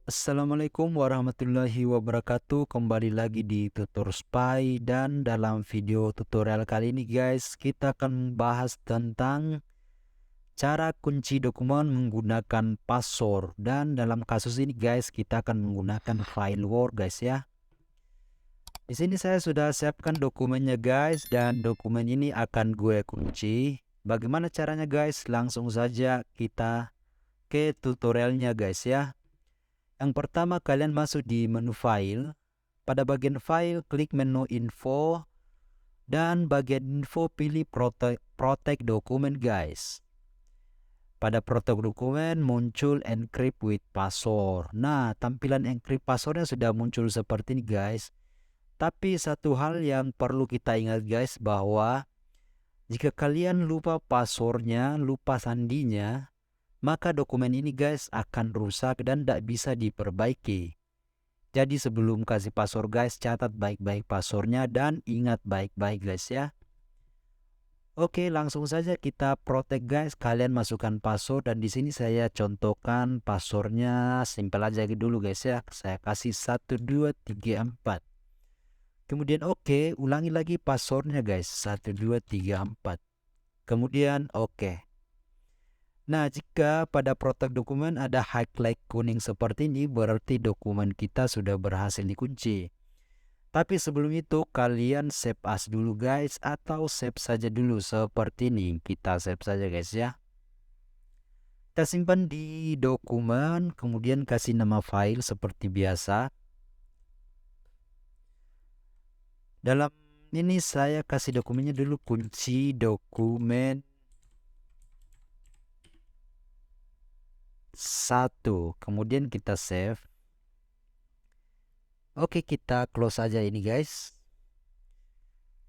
Assalamualaikum warahmatullahi wabarakatuh. Kembali lagi di Tutor Spy, dan dalam video tutorial kali ini guys, kita akan membahas tentang cara kunci dokumen menggunakan password. Dan dalam kasus ini guys, kita akan menggunakan file Word guys ya. Di sini saya sudah siapkan dokumennya guys, dan dokumen ini akan gue kunci. Bagaimana caranya guys? Langsung saja kita ke tutorialnya guys ya. Yang pertama, kalian masuk di menu file. Pada bagian file, klik menu info. Dan bagian info pilih protect dokumen guys. Pada protect dokumen muncul encrypt with password. Nah, tampilan encrypt passwordnya sudah muncul seperti ini guys. Tapi satu hal yang perlu kita ingat guys, bahwa jika kalian lupa passwordnya, lupa sandinya, maka dokumen ini guys akan rusak dan tidak bisa diperbaiki. Jadi sebelum kasih password guys, catat baik-baik passwordnya dan ingat baik-baik guys ya. Oke, langsung saja kita protect guys. Kalian masukkan password, dan di sini saya contohkan passwordnya simple aja dulu guys ya. Saya kasih 1234. Kemudian oke, ulangi lagi passwordnya guys, 1234. Kemudian oke. Nah, jika pada protect dokumen ada highlight kuning seperti ini, berarti dokumen kita sudah berhasil dikunci. Tapi sebelum itu kalian save as dulu guys, atau save saja dulu seperti ini. Kita save saja guys ya. Kita simpan di dokumen, kemudian kasih nama file seperti biasa. Dalam ini saya kasih dokumennya dulu kunci dokumen 1. Kemudian kita save. Oke, kita close aja ini guys.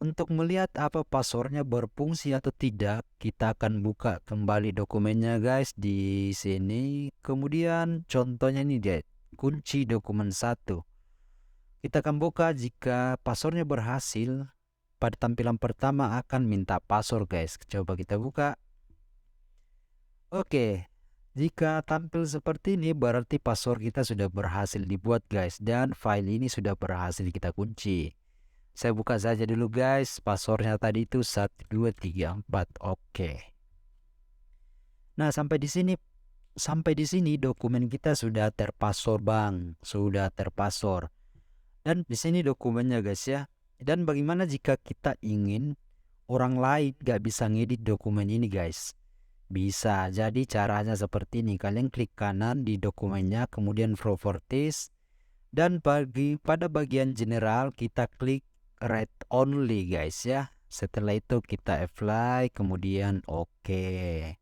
Untuk melihat apa passwordnya berfungsi atau tidak, kita akan buka kembali dokumennya guys di sini. Kemudian contohnya ini guys, kunci dokumen 1. Kita akan buka. Jika passwordnya berhasil, pada tampilan pertama akan minta password guys. Coba kita buka. Oke, jika tampil seperti ini berarti password kita sudah berhasil dibuat guys, dan file ini sudah berhasil kita kunci. Saya buka saja dulu guys. Passwordnya tadi itu 1234. Oke. Nah, sampai di sini dokumen kita sudah terpassword bang, sudah terpassword. Dan di sini dokumennya guys ya. Dan bagaimana jika kita ingin orang lain gak bisa ngedit dokumen ini guys? Bisa. Jadi caranya seperti ini. Kalian klik kanan di dokumennya, kemudian properties, dan pada bagian general kita klik read only guys ya. Setelah itu kita apply, kemudian oke.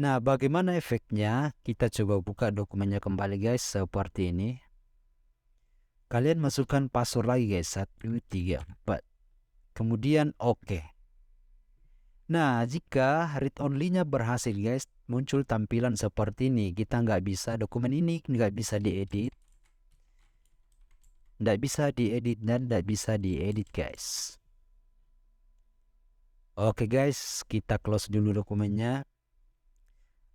Nah, bagaimana efeknya? Kita coba buka dokumennya kembali guys seperti ini. Kalian masukkan password lagi guys, 134. Kemudian oke. Nah, jika read only-nya berhasil guys, muncul tampilan seperti ini. Kita nggak bisa, dokumen ini nggak bisa diedit. Nggak bisa diedit dan nggak bisa diedit guys. Oke guys, kita close dulu dokumennya.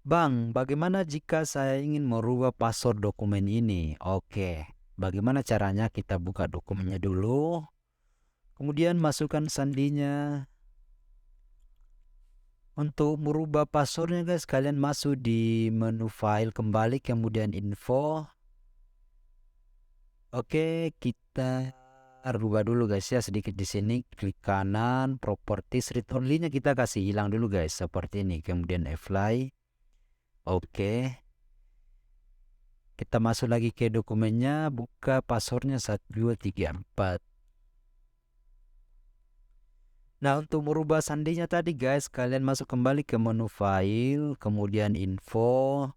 Bang, bagaimana jika saya ingin merubah password dokumen ini? Oke, bagaimana caranya? Kita buka dokumennya dulu. Kemudian masukkan sandinya. Untuk merubah passwordnya guys, kalian masuk di menu file kembali, kemudian info. Oke, kita rubah dulu guys ya sedikit di sini. Klik kanan, properties, read only-nya kita kasih hilang dulu guys seperti ini. Kemudian apply. Oke. Kita masuk lagi ke dokumennya, buka passwordnya 1234. Nah, untuk merubah sandinya tadi guys, kalian masuk kembali ke menu file, kemudian info,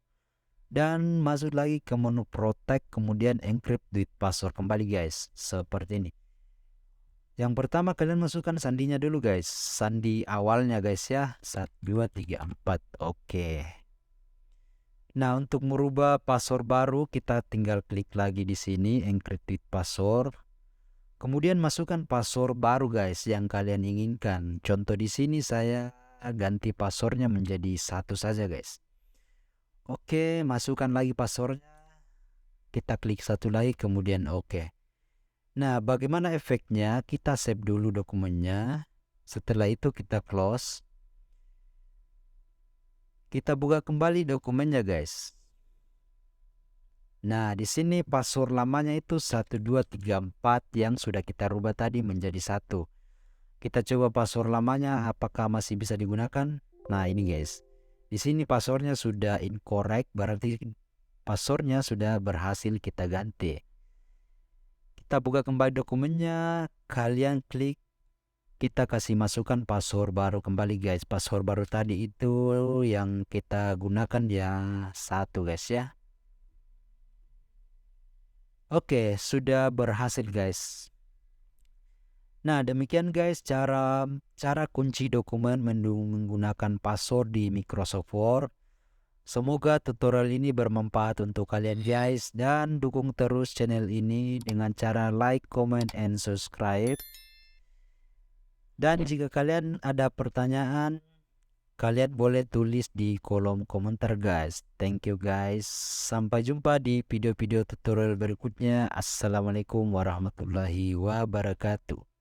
dan masuk lagi ke menu protect, kemudian encrypt with password kembali guys, seperti ini. Yang pertama kalian masukkan sandinya dulu guys, sandi awalnya guys ya, 1234. Oke. Nah, untuk merubah password baru kita tinggal klik lagi di sini encrypt with password. Kemudian masukkan password baru guys yang kalian inginkan. Contoh di sini saya ganti passwordnya menjadi 1 saja guys. Oke, masukkan lagi passwordnya. kita klik satu lagi kemudian oke. Nah, bagaimana efeknya? Kita save dulu dokumennya. Setelah itu kita close. Kita buka kembali dokumennya, guys. Nah, di sini password lamanya itu 1234 yang sudah kita rubah tadi menjadi 1. Kita coba password lamanya apakah masih bisa digunakan. Nah, ini guys. Di sini passwordnya sudah incorrect, berarti passwordnya sudah berhasil kita ganti. Kita buka kembali dokumennya, kalian klik, kita kasih masukkan password baru kembali guys. Password baru tadi itu yang kita gunakan yang 1 guys ya. Oke, sudah berhasil guys. Nah, demikian guys cara kunci dokumen menggunakan password di Microsoft Word. Semoga tutorial ini bermanfaat untuk kalian guys, dan dukung terus channel ini dengan cara like, comment, and subscribe. Dan jika kalian ada pertanyaan, kalian boleh tulis di kolom komentar guys. Thank you guys. Sampai jumpa di video-video tutorial berikutnya. Assalamualaikum warahmatullahi wabarakatuh.